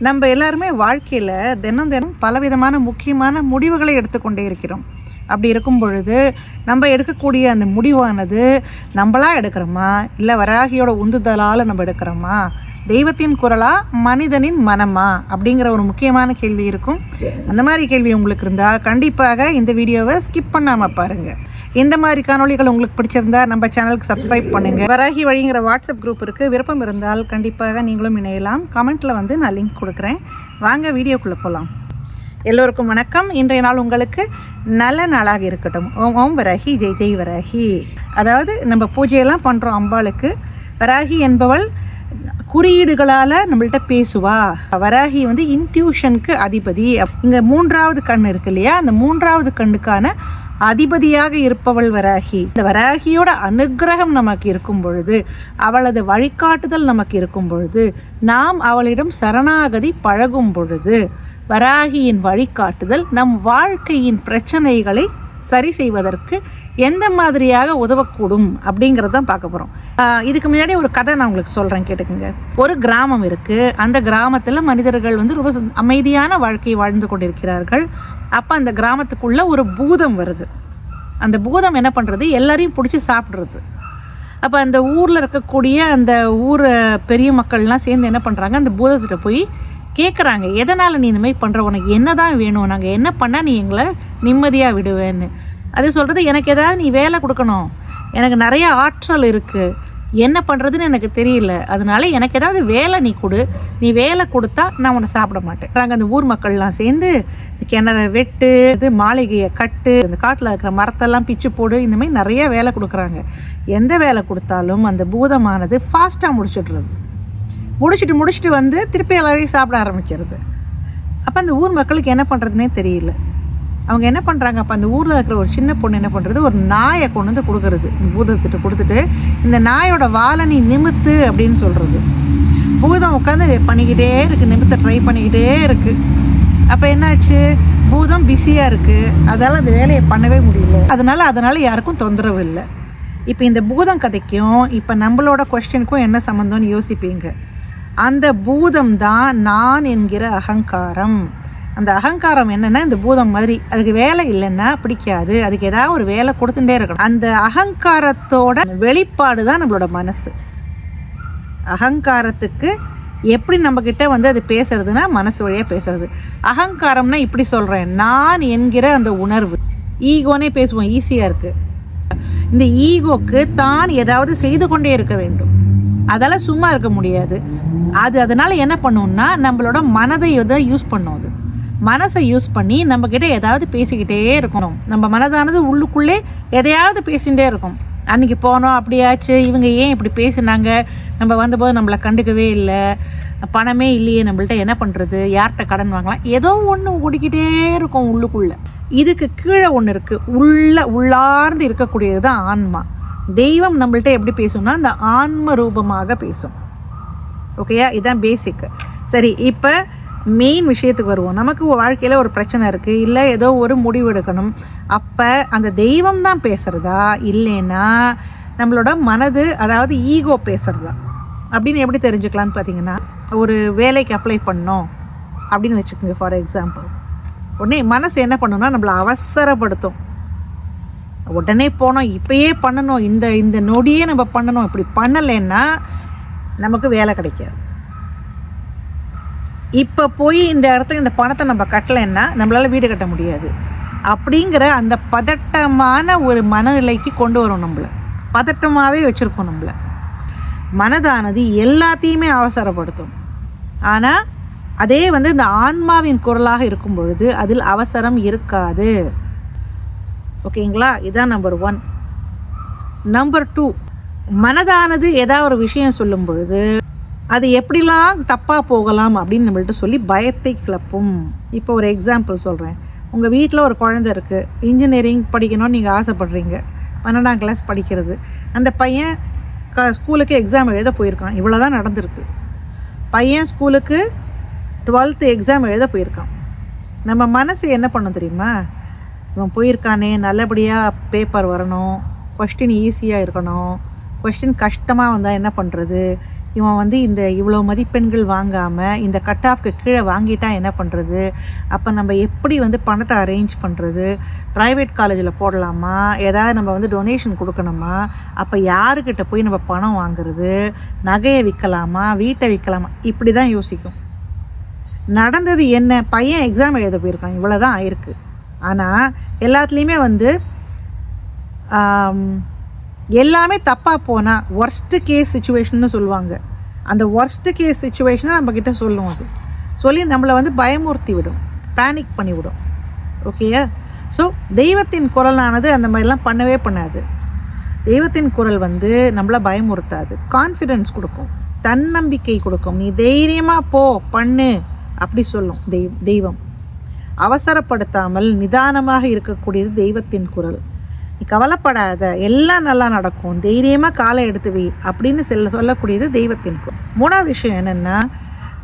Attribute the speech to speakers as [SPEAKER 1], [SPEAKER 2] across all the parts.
[SPEAKER 1] நம்ம எல்லாருமே வாழ்க்கையில் தினம் தினம் பலவிதமான முக்கியமான முடிவுகளை எடுத்துக்கொண்டே இருக்கிறோம். அப்படி இருக்கும் பொழுது நம்ம எடுக்கக்கூடிய அந்த முடிவானது நம்மளாக எடுக்கிறோமா, இல்லை வராகியோட உந்துதலால் நம்ம எடுக்கிறோமா, தெய்வத்தின் குரலா, மனிதனின் மனமா அப்படிங்கிற ஒரு முக்கியமான கேள்வி இருக்கும். அந்த மாதிரி கேள்வி உங்களுக்கு இருந்தால் கண்டிப்பாக இந்த வீடியோவை ஸ்கிப் பண்ணாமல் பாருங்கள். இந்த மாதிரி காணொலிகள் உங்களுக்கு பிடிச்சிருந்தா நம்ம சேனலுக்கு சப்ஸ்கிரைப் பண்ணுங்கள். வராகி வழிங்கிற வாட்ஸ்அப் குரூப் இருக்குது. விருப்பம் இருந்தால் கண்டிப்பாக நீங்களும் இணையலாம். கமெண்ட்டில் நான் லிங்க் கொடுக்குறேன். வாங்க வீடியோக்குள்ளே போகலாம். எல்லோருக்கும் வணக்கம். இன்றைய நாள் உங்களுக்கு நல்ல நாளாக இருக்கட்டும். ஓம் ஓம் வராகி, ஜெய் ஜெய் வராகி. அதாவது நம்ம பூஜையெல்லாம் பண்ணுறோம் அம்பாளுக்கு. வராகி என்பவள் குறியீடுகளால் நம்மள்கிட்ட பேசுவா. வராகி இன்ட்யூஷனுக்கு அதிபதி. இங்கே மூன்றாவது கண் இருக்கு இல்லையா, அந்த மூன்றாவது கண்ணுக்கான அதிபதியாக இருப்பவள் வராகி. இந்த வராகியோட அனுகிரகம் நமக்கு இருக்கும் பொழுது, அவளது வழிகாட்டுதல் நமக்கு இருக்கும் பொழுது, நாம் அவளிடம் சரணாகதி பழகும் பொழுது, வராகியின் வழிகாட்டுதல் நம் வாழ்க்கையின் பிரச்சனைகளை சரி செய்வதற்கு எந்த மாதிரியாக உதவக்கூடும் அப்படிங்கிறது தான் பார்க்க போகிறோம். இதுக்கு முன்னாடி ஒரு கதை நான் உங்களுக்கு சொல்கிறேன், கேட்டுக்கோங்க. ஒரு கிராமம் இருக்குது. அந்த கிராமத்தில் மனிதர்கள் ரொம்ப அமைதியான வாழ்க்கையை வாழ்ந்து கொண்டிருக்கிறார்கள். அப்போ அந்த கிராமத்துக்குள்ளே ஒரு பூதம் வருது. அந்த பூதம் என்ன பண்ணுறது, எல்லாரையும் பிடிச்சி சாப்பிட்றது. அப்போ அந்த ஊரில் இருக்கக்கூடிய அந்த ஊர் பெரிய மக்கள்லாம் சேர்ந்து என்ன பண்ணுறாங்க, அந்த பூதத்திட்ட போய் கேட்குறாங்க, எதனால் நீ இந்த மாதிரி பண்ணுற, உனக்கு என்ன தான் வேணும், நாங்கள் என்ன பண்ணால் நீ எங்களை நிம்மதியாக விடுவேன்னு. அது சொல்கிறது, எனக்கு ஏதாவது நீ வேலை கொடுக்கணும், எனக்கு நிறைய ஆற்றல் இருக்குது, என்ன பண்ணுறதுன்னு எனக்கு தெரியல, அதனால எனக்கு ஏதாவது வேலை நீ கொடு, நீ வேலை கொடுத்தா நான் உன்னை சாப்பிட மாட்டேன். நாங்கள் அந்த ஊர் மக்கள்லாம் சேர்ந்து கிணறு வெட்டு, மாளிகையை கட்டு, இந்த காட்டில் இருக்கிற மரத்தெல்லாம் பிச்சு போடு, இந்தமாதிரி நிறைய வேலை கொடுக்குறாங்க. எந்த வேலை கொடுத்தாலும் அந்த பூதமானது ஃபாஸ்ட்டாக முடிச்சுட்டு திருப்பி எல்லாரையும் சாப்பிட ஆரம்பிக்கிறது. அப்போ அந்த ஊர் மக்களுக்கு என்ன பண்ணுறதுனே தெரியல. அவங்க என்ன பண்ணுறாங்க, அப்போ அந்த ஊரில் இருக்கிற ஒரு சின்ன பொண்ணு என்ன பண்ணுறது, ஒரு நாயை கொண்டு வந்து கொடுக்குறது. இந்த பூதத்திட்ட கொடுத்துட்டு, இந்த நாயோட வாழை நீ நிமித்து அப்படின்னு சொல்கிறது. பூதம் உட்காந்து பண்ணிக்கிட்டே இருக்குது, நிமித்த ட்ரை பண்ணிக்கிட்டே இருக்குது. அப்போ என்னாச்சு, பூதம் பிஸியாக இருக்குது, அதால் அந்த வேலையை பண்ணவே முடியல. அதனால் யாருக்கும் தொந்தரவு இல்லை. இப்போ இந்த பூதம் கதைக்கும் இப்போ நம்மளோட கொஸ்டினுக்கும் என்ன சம்மந்தம்னு யோசிப்பீங்க. அந்த பூதம் தான் நான் என்கிற அகங்காரம். அந்த அகங்காரம் என்னென்னா, இந்த பூதம் மாதிரி அதுக்கு வேலை இல்லைன்னா பிடிக்காது, அதுக்கு ஏதாவது ஒரு வேலை கொடுத்துட்டே இருக்கணும். அந்த அகங்காரத்தோட வெளிப்பாடு தான் நம்மளோட மனசு. அகங்காரத்துக்கு எப்படி நம்மக்கிட்ட அது பேசுறதுன்னா, மனசு வழியாக பேசுறது. அகங்காரம்னா இப்படி சொல்கிறேன், நான் என்கிற அந்த உணர்வு. ஈகோனே பேசுவோம், ஈஸியாக இருக்குது. இந்த ஈகோக்கு தான் ஏதாவது செய்து கொண்டே இருக்க வேண்டும், அதால் சும்மா இருக்க முடியாது. அதனால் என்ன பண்ணுவோம்னா, நம்மளோட மனதை யூஸ் பண்ணும். அது மனசை யூஸ் பண்ணி நம்மக்கிட்ட ஏதாவது பேசிக்கிட்டே இருக்கணும். நம்ம மனதானது உள்ளுக்குள்ளே எதையாவது பேசிகிட்டே இருக்கும். அன்றைக்கி போனோம், அப்படியாச்சு, இவங்க ஏன் இப்படி பேசினாங்க, நம்ம வந்தபோது நம்மளை கண்டுக்கவே இல்லை, பணமே இல்லையே நம்மள்ட்ட, என்ன பண்ணுறது, யார்கிட்ட கடன் வாங்கலாம், ஏதோ ஒன்று ஓடிக்கிட்டே இருக்கும் உள்ளுக்குள்ளே. இதுக்கு கீழே ஒன்று இருக்குது, உள்ளார்ந்து இருக்கக்கூடியது தான் ஆன்மா. தெய்வம் நம்மள்ட்ட எப்படி பேசும்னா, அந்த ஆன்ம ரூபமாக பேசும். ஓகேயா, இதுதான் பேசிக்கு. சரி, இப்போ மெயின் விஷயத்துக்கு வருவோம். நமக்கு வாழ்க்கையில் ஒரு பிரச்சனை இருக்குது, இல்லை ஏதோ ஒரு முடிவு எடுக்கணும். அப்போ அந்த தெய்வம் தான் பேசுகிறதா, இல்லைன்னா நம்மளோட மனது, அதாவது ஈகோ பேசுகிறதா அப்படின்னு எப்படி தெரிஞ்சுக்கலான்னு பார்த்தீங்கன்னா, ஒரு வேலைக்கு அப்ளை பண்ணோம் அப்படின்னு வச்சுக்கோங்க. ஃபார் எக்ஸாம்பிள், உடனே மனசு என்ன பண்ணணும்னா, நம்மளை அவசரப்படுத்தும். உடனே போனோம், இப்பயே பண்ணணும், இந்த நொடியே நம்ம பண்ணணும், இப்படி பண்ணலைன்னா நமக்கு வேலை கிடைக்காது. இப்போ போய் இந்த இடத்துல இந்த பணத்தை நம்ம கட்டலைன்னா நம்மளால் வீடு கட்ட முடியாது. அப்படிங்கிற அந்த பதட்டமான ஒரு மனநிலைக்கு கொண்டு வரும். நம்மளை பதட்டமாகவே வச்சுருக்கோம். நம்மளை மனதானது எல்லாத்தையுமே அவசரப்படுத்தும். ஆனால் அதே இந்த ஆன்மாவின் குரலாக இருக்கும் பொழுது அதில் அவசரம் இருக்காது. ஓகேங்களா, இதுதான் நம்பர் 1. நம்பர் 2, மனதானது ஏதாவது ஒரு விஷயம் சொல்லும் பொழுது அது எப்படிலாம் தப்பாக போகலாம் அப்படின்னு நம்மள்ட்ட சொல்லி பயத்தை கிளப்பும். இப்போ ஒரு எக்ஸாம்பிள் சொல்கிறேன். உங்கள் வீட்டில் ஒரு குழந்தை இருக்குது, இன்ஜினியரிங் படிக்கணும்னு நீங்கள் ஆசைப்படுறீங்க, 12ஆம் கிளாஸ் படிக்கிறது. அந்த பையன் ஸ்கூலுக்கு எக்ஸாம் எழுத போயிருக்கான். இவ்வளோ தான் நடந்திருக்கு. பையன் ஸ்கூலுக்கு 12th எக்ஸாம் எழுத போயிருக்கான். நம்ம மனசு என்ன பண்ணும் தெரியுமா, இவன் போயிருக்கானே, நல்லபடியாக பேப்பர் வரணும், கொஸ்டின் ஈஸியாக இருக்கணும், கொஸ்டின் கஷ்டமாக வந்தால் என்ன பண்ணுறது, இவன் வந்து இந்த இவ்வளோ மதிப்பெண்கள் வாங்காமல் இந்த கட் ஆஃப்க்கு கீழே வாங்கிட்டா என்ன பண்ணுறது, அப்போ நம்ம எப்படி வந்து பணத்தை அரேஞ்ச் பண்ணுறது, ப்ரைவேட் காலேஜில் போடலாமா, ஏதாவது நம்ம வந்து டொனேஷன் கொடுக்கணுமா, அப்போ யாருக்கிட்ட போய் நம்ம பணம் வாங்குறது, நகையை விற்கலாமா, வீட்டை விற்கலாமா, இப்படி தான் யோசிக்கும். நடந்தது என்ன, பையன் எக்ஸாம் எழுத போயிருக்கான், இவ்வளோ தான் ஆயிருக்கு. ஆனால் எல்லாத்துலேயுமே வந்து எல்லாமே தப்பாக போனால் ஒர்ஸ்ட்டு கேஸ் சுச்சுவேஷன்னு சொல்லுவாங்க. அந்த ஒர்ஸ்ட்டு கேஸ் சுச்சுவேஷனை நம்மக்கிட்ட சொல்லும். அது சொல்லி நம்மளை வந்து பயமுறுத்தி விடும், பேனிக் பண்ணிவிடும். ஓகேயா? ஸோ தெய்வத்தின் குரலானது அந்த மாதிரிலாம் பண்ணவே பண்ணாது. தெய்வத்தின் குரல் வந்து நம்மளை பயமுறுத்தாது, கான்ஃபிடென்ஸ் கொடுக்கும், தன்னம்பிக்கை கொடுக்கும். நீ தைரியமாக போ, பண்ணு அப்படி சொல்லும் தெய்வம். அவசரப்படுத்தாமல் நிதானமாக இருக்கக்கூடியது தெய்வத்தின் குரல். நீ கவலைப்படாத, எல்லாம் நல்லா நடக்கும், தைரியமாக காலை எடுத்து வை அப்படின்னு சொல்லக்கூடியது தெய்வத்தின் குரல். மூணாவது விஷயம் என்னென்னா,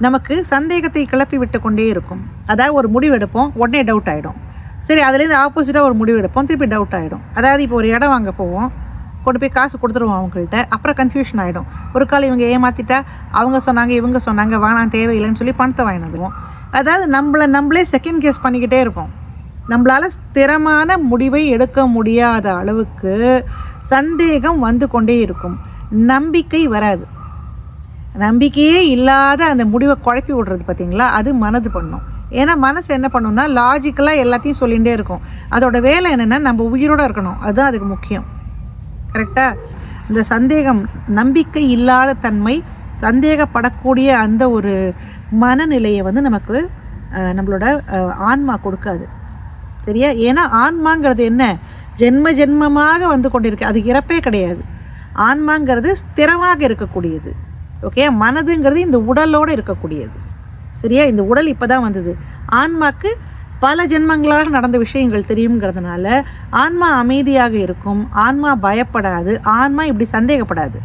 [SPEAKER 1] நமக்கு சந்தேகத்தை கிளப்பி விட்டு கொண்டே இருக்கும். அதாவது ஒரு முடிவு எடுப்போம், உடனே டவுட் ஆகிடும். சரி, அதுலேருந்து ஆப்போசிட்டாக ஒரு முடிவு எடுப்போம், திருப்பி டவுட் ஆகிடும். அதாவது இப்போ ஒரு இடம் வாங்க போவோம், கொண்டு போய் காசு கொடுத்துருவோம் அவங்கள்ட்ட, அப்புறம் கன்ஃபியூஷன் ஆகிடும். ஒரு கால் இவங்க ஏமாற்றிட்டா, அவங்க சொன்னாங்க இவங்க சொன்னாங்க, வேணாம் தேவையில்லைன்னு சொல்லி பணத்தை வாங்கிடுவோம். அதாவது நம்மளே செகண்ட் கெஸ் பண்ணிக்கிட்டே இருப்போம். நம்மளால் ஸ்திரமான முடிவை எடுக்க முடியாத அளவுக்கு சந்தேகம் வந்து கொண்டே இருக்கும். நம்பிக்கை வராது. நம்பிக்கையே இல்லாத அந்த முடிவை குழப்பி விடுறது பார்த்திங்களா, அது மனது பண்ணும். ஏன்னா மனசு என்ன பண்ணுன்னா, லாஜிக்கலாக எல்லாத்தையும் சொல்லிகிட்டே இருக்கும். அதோட வேலை என்னென்னா, நம்ம உயிரோடு இருக்கணும், அதுதான் அதுக்கு முக்கியம். கரெக்டாக? இந்த சந்தேகம், நம்பிக்கை இல்லாத தன்மை, சந்தேகப்படக்கூடிய அந்த ஒரு மனநிலையை வந்து நமக்கு நம்மளோட ஆன்மா கொடுக்காது. சரியா? ஏன்னா ஆன்மாங்கிறது என்ன, ஜென்மமாக வந்து கொண்டிருக்கு, அது இறப்பே கிடையாது. ஆன்மாங்கிறது ஸ்திரமாக இருக்கக்கூடியது. ஓகே? மனதுங்கிறது இந்த உடலோடு இருக்கக்கூடியது. சரியா? இந்த உடல் இப்போ தான் வந்தது. ஆன்மாக்கு பல ஜென்மங்களாக நடந்த விஷயங்கள் தெரியுங்கிறதுனால ஆன்மா அமைதியாக இருக்கும், ஆன்மா பயப்படாது, ஆன்மா இப்படி சந்தேகப்படாது.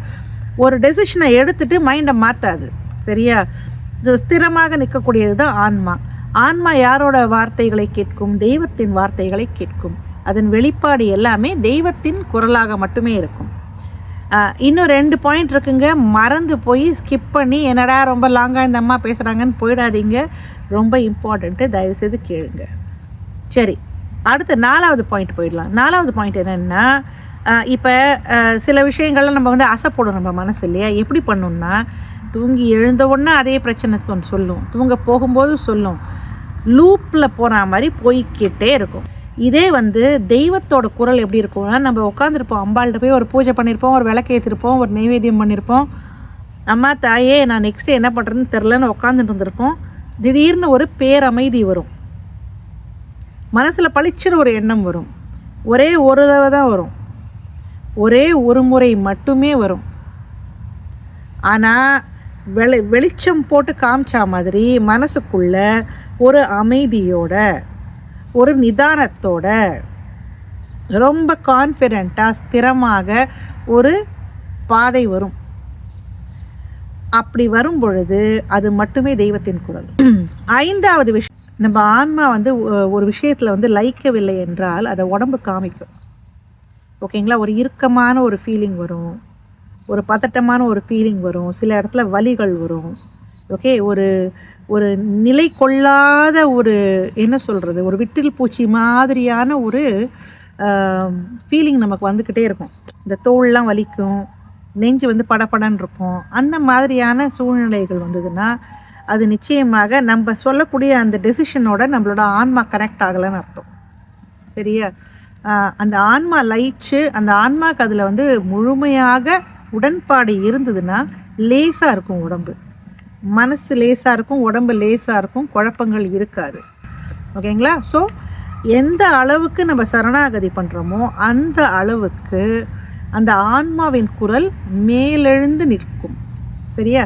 [SPEAKER 1] ஒரு டெசிஷனை எடுத்துட்டு மைண்டை மாற்றாது. சரியா? இது ஸ்திரமாக நிற்கக்கூடியது தான் ஆன்மா. ஆன்மா யாரோட வார்த்தைகளை கேட்கும்? தெய்வத்தின் வார்த்தைகளை கேட்கும். அதன் வெளிப்பாடு எல்லாமே தெய்வத்தின் குரலாக மட்டுமே இருக்கும். இன்னும் 2 பாயிண்ட் இருக்குங்க, மறந்து போய் ஸ்கிப் பண்ணி என்னடா ரொம்ப லாங்காக இந்த அம்மா பேசுகிறாங்கன்னு போயிடாதீங்க, ரொம்ப இம்பார்ட்டண்ட்டு, தயவுசெய்து கேளுங்க. சரி, அடுத்து 4வது பாயிண்ட் போயிடலாம். 4வது பாயிண்ட் என்னென்னா, இப்போ சில விஷயங்கள்லாம் நம்ம வந்து ஆசைப்படும் நம்ம மனசு இல்லையா. எப்படி பண்ணணும்னா, தூங்கி எழுந்த உடனே அதே பிரச்சனை சொல்லும், தூங்க போகும்போது சொல்லும், லூப்பில் போகிற மாதிரி போய்கிட்டே இருக்கும். இதே வந்து தெய்வத்தோட குரல் எப்படி இருக்கும்னா, நம்ம உட்காந்துருப்போம், அம்பாள்கிட்ட போய் ஒரு பூஜை பண்ணியிருப்போம், ஒரு விளக்கு ஏற்றிருப்போம், ஒரு நைவேத்தியம் பண்ணியிருப்போம், அம்மா தாயே நான் நெக்ஸ்ட்டு என்ன பண்ணுறதுன்னு தெரிலன்னு உட்காந்துட்டு இருந்திருப்போம். திடீர்னு ஒரு பேரமைதி வரும், மனசில் பளிச்சுன்னு ஒரு எண்ணம் வரும். ஒரே ஒரு தடவை தான் வரும், ஒரே ஒரு முறை மட்டுமே வரும். ஆனால் வெளிச்சம் போட்டு காமிச்சா மாதிரி மனசுக்குள்ள ஒரு அமைதியோட, ஒரு நிதானத்தோட, ரொம்ப கான்ஃபிடெண்ட்டாக ஸ்திரமாக ஒரு பாதை வரும். அப்படி வரும் பொழுது அது மட்டுமே தெய்வத்தின் குரல். 5வது விஷயம், நம்ம ஆன்மா வந்து ஒரு விஷயத்தில் வந்து லயிக்கவில்லை என்றால் அதை உடம்பு காமிக்கும். ஓகேங்களா? ஒரு இறுக்கமான ஒரு ஃபீலிங் வரும், ஒரு பதட்டமான ஒரு ஃபீலிங் வரும், சில இடத்துல வலிகள் வரும். ஓகே? ஒரு ஒரு நிலை கொள்ளாத ஒரு என்ன சொல்கிறது, ஒரு விட்டில் பூச்சி மாதிரியான ஒரு ஃபீலிங் நமக்கு வந்துக்கிட்டே இருக்கும். இந்த தோல்லாம் வலிக்கும், நெஞ்சு வந்து படப்படன்னு இருக்கும். அந்த மாதிரியான சூழ்நிலைகள் வந்ததுன்னா அது நிச்சயமாக நம்ம சொல்லக்கூடிய அந்த டெசிஷனோட நம்மளோட ஆன்மா கனெக்ட் ஆகலைன்னு அர்த்தம். சரியா? அந்த ஆன்மா லயிச்சு, அந்த ஆன்மாவுக்கு அதில் வந்து முழுமையாக உடன்பாடு இருந்ததுன்னா லேசாக இருக்கும் உடம்பு, மனசு லேசாக இருக்கும், உடம்பு லேசாக இருக்கும், குழப்பங்கள் இருக்காது. ஓகேங்களா? ஸோ எந்த அளவுக்கு நம்ம சரணாகதி பண்ணுறோமோ அந்த அளவுக்கு அந்த ஆன்மாவின் குரல் மேலெழுந்து நிற்கும். சரியா?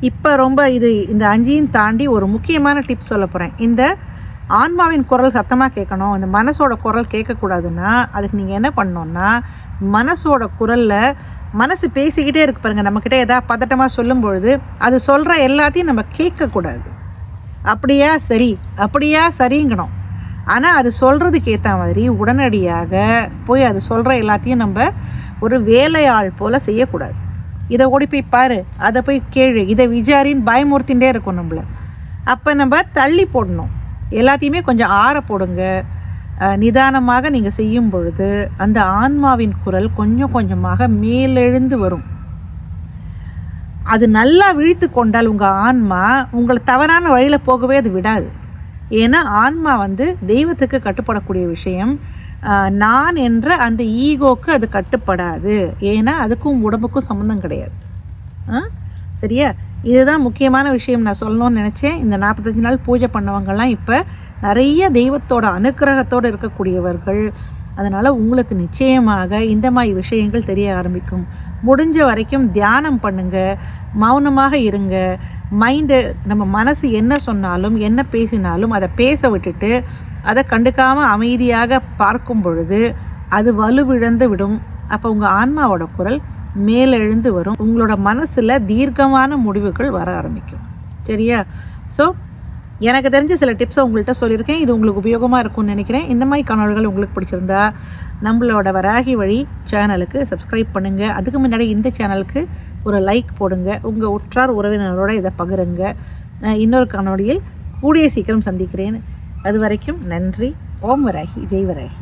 [SPEAKER 1] இப்போ ரொம்ப இந்த 5ஐயும் தாண்டி ஒரு முக்கியமான டிப்ஸ் சொல்ல போகிறேன். இந்த ஆன்மாவின் குரல் சத்தமாக கேட்கணும், இந்த மனசோட குரல் கேட்கக்கூடாதுன்னா அதுக்கு நீங்கள் என்ன பண்ணணுன்னா, மனசோட குரலில் மனசு பேசிக்கிட்டே இருக்கு பாருங்கள், நம்மக்கிட்ட எதாவது பதட்டமாக சொல்லும் பொழுது அது சொல்கிற எல்லாத்தையும் நம்ம கேட்கக்கூடாது. அப்படியா சரி, அப்படியா சரிங்கணும். ஆனால் அது சொல்கிறதுக்கு ஏற்ற மாதிரி உடனடியாக போய் அது சொல்கிற எல்லாத்தையும் நம்ம ஒரு வேலையாள் போல் செய்யக்கூடாது. இதை ஓடி போய் பாரு, அதை போய் கேளு, இதை விசாரின்னு பயமுறுத்திகிட்டே இருக்கும் நம்மளை. அப்போ நம்ம தள்ளி போடணும். எல்லாத்தையுமே கொஞ்சம் ஆற போடுங்க. நிதானமாக நீங்கள் செய்யும் பொழுது அந்த ஆன்மாவின் குரல் கொஞ்சம் கொஞ்சமாக மேலெழுந்து வரும். அது நல்லா விழித்து கொண்டால் உங்கள் ஆன்மா உங்களை தவறான வழியில் போகவே அது விடாது. ஏன்னா ஆன்மா தெய்வத்துக்கு கட்டுப்படக்கூடிய விஷயம். நான் என்ற அந்த ஈகோக்கு அது கட்டுப்படாது. ஏன்னா அதுக்கும் உடம்புக்கும் சம்மந்தம் கிடையாது. சரியா? இதுதான் முக்கியமான விஷயம் நான் சொல்லணும்னு நினச்சேன். இந்த 45 நாள் பூஜை பண்ணவங்கள்லாம் இப்போ நிறைய தெய்வத்தோட அனுக்கிரகத்தோடு இருக்கக்கூடியவர்கள். அதனால் உங்களுக்கு நிச்சயமாக இந்த மாதிரி விஷயங்கள் தெரிய ஆரம்பிக்கும். முடிஞ்ச வரைக்கும் தியானம் பண்ணுங்கள், மௌனமாக இருங்க. மைண்டு, நம்ம மனசு என்ன சொன்னாலும் என்ன பேசினாலும் அதை பேச விட்டுட்டு அதை கண்டுக்காமல் அமைதியாக பார்க்கும் பொழுது அது வலுவிழந்து விடும். அப்போ உங்கள் ஆன்மாவோட குரல் மேலெழுந்து வரும். உங்களோட மனசில் தீர்க்கமான முடிவுகள் வர ஆரம்பிக்கும். சரியா? ஸோ எனக்கு தெரிஞ்ச சில டிப்ஸை உங்கள்கிட்ட சொல்லியிருக்கேன். இது உங்களுக்கு உபயோகமாக இருக்கும்னு நினைக்கிறேன். இந்த மாதிரி காணொளிகள் உங்களுக்கு பிடிச்சிருந்தா நம்மளோட வராகி வழி சேனலுக்கு சப்ஸ்கிரைப் பண்ணுங்கள். அதுக்கு முன்னாடி இந்த சேனலுக்கு ஒரு லைக் போடுங்க. உங்கள் உற்றார் உறவினரோட இதை பகிருங்க. இன்னொரு காணொளியில் கூடிய சீக்கிரம் சந்திக்கிறேன். அது வரைக்கும் நன்றி. ஓம் வராகி, ஜெய் வராகி.